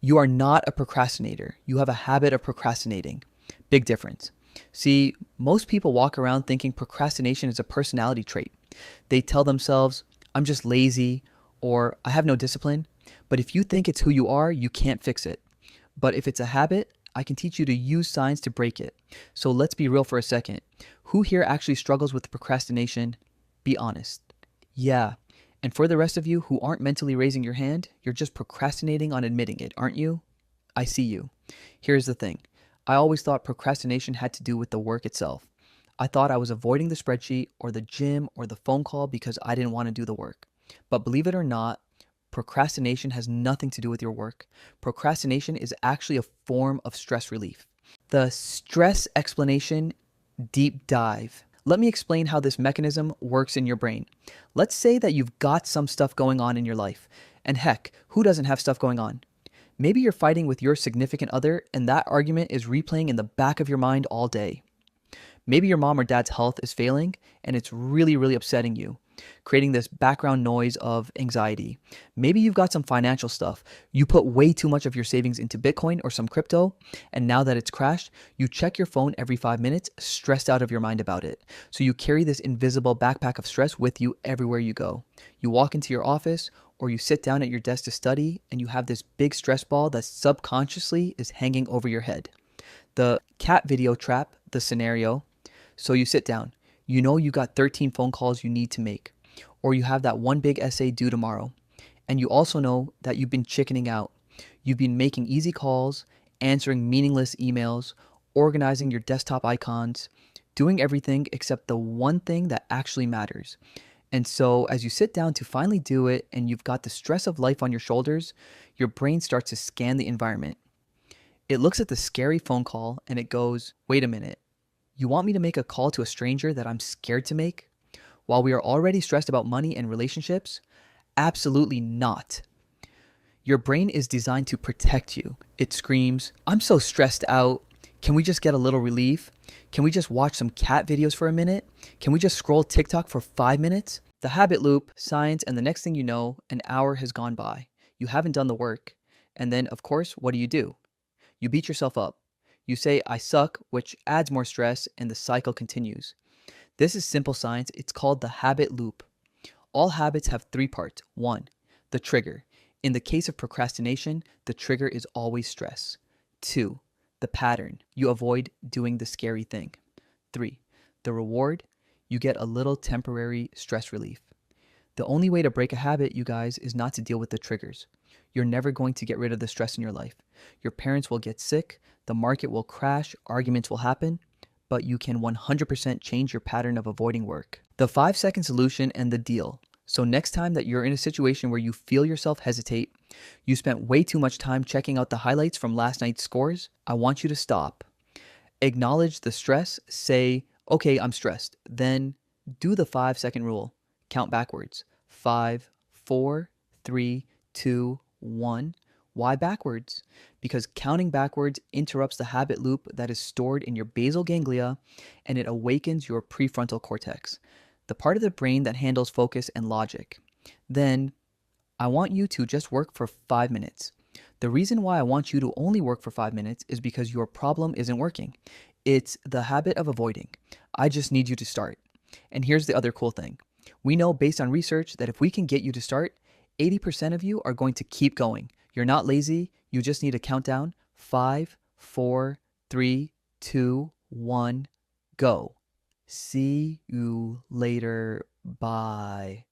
You are not a procrastinator. You have a habit of procrastinating. Big difference. See, most people walk around thinking procrastination is a personality trait. They tell themselves, I'm just lazy or I have no discipline. But if you think it's who you are, you can't fix it. But if it's a habit, I can teach you to use science to break it. So let's be real for a second. Who here actually struggles with procrastination? Be honest. Yeah. And for the rest of you who aren't mentally raising your hand, you're just procrastinating on admitting it, aren't you? I see you. Here's the thing. I always thought procrastination had to do with the work itself. I thought I was avoiding the spreadsheet or the gym or the phone call because I didn't want to do the work. But believe it or not, procrastination has nothing to do with your work. Procrastination is actually a form of stress relief. The stress explanation deep dive. Let me explain how this mechanism works in your brain. Let's say that you've got some stuff going on in your life. And heck, who doesn't have stuff going on? Maybe you're fighting with your significant other and that argument is replaying in the back of your mind all day. Maybe your mom or dad's health is failing and it's really, really upsetting you, creating this background noise of anxiety. Maybe you've got some financial stuff. You put way too much of your savings into Bitcoin or some crypto, and now that it's crashed, you check your phone every 5 minutes, stressed out of your mind about it. So you carry this invisible backpack of stress with you everywhere you go. You walk into your office or you sit down at your desk to study, and you have this big stress ball that subconsciously is hanging over your head. The cat video trap, the scenario. So you sit down. You know you got 13 phone calls you need to make, or you have that one big essay due tomorrow. And you also know that you've been chickening out. You've been making easy calls, answering meaningless emails, organizing your desktop icons, doing everything except the one thing that actually matters. And so as you sit down to finally do it and you've got the stress of life on your shoulders, your brain starts to scan the environment. It looks at the scary phone call and it goes, wait a minute. You want me to make a call to a stranger that I'm scared to make? While we are already stressed about money and relationships? Absolutely not. Your brain is designed to protect you. It screams, I'm so stressed out. Can we just get a little relief? Can we just watch some cat videos for a minute? Can we just scroll TikTok for 5 minutes? The habit loop, science, and the next thing you know, an hour has gone by. You haven't done the work. And then, of course, what do? You beat yourself up. You say, I suck, which adds more stress, and the cycle continues. This is simple science. It's called the habit loop. All habits have three parts. One, the trigger. In the case of procrastination, the trigger is always stress. Two, the pattern. You avoid doing the scary thing. Three, the reward. You get a little temporary stress relief. The only way to break a habit, you guys, is not to deal with the triggers. You're never going to get rid of the stress in your life. Your parents will get sick, the market will crash, arguments will happen, but you can 100% change your pattern of avoiding work. The 5-second solution and the deal. So next time that you're in a situation where you feel yourself hesitate, you spent way too much time checking out the highlights from last night's scores, I want you to stop. Acknowledge the stress, say, okay, I'm stressed. Then do the 5-second rule. Count backwards. 5, 4, 3, 2, 1. Why backwards? Because counting backwards interrupts the habit loop that is stored in your basal ganglia and it awakens your prefrontal cortex, the part of the brain that handles focus and logic. Then I want you to just work for 5 minutes. The reason why I want you to only work for 5 minutes is because your problem isn't working. It's the habit of avoiding. I just need you to start. And here's the other cool thing. We know based on research that if we can get you to start, 80% of you are going to keep going. You're not lazy. You just need a countdown. 5, 4, 3, 2, 1, go. See you later. Bye.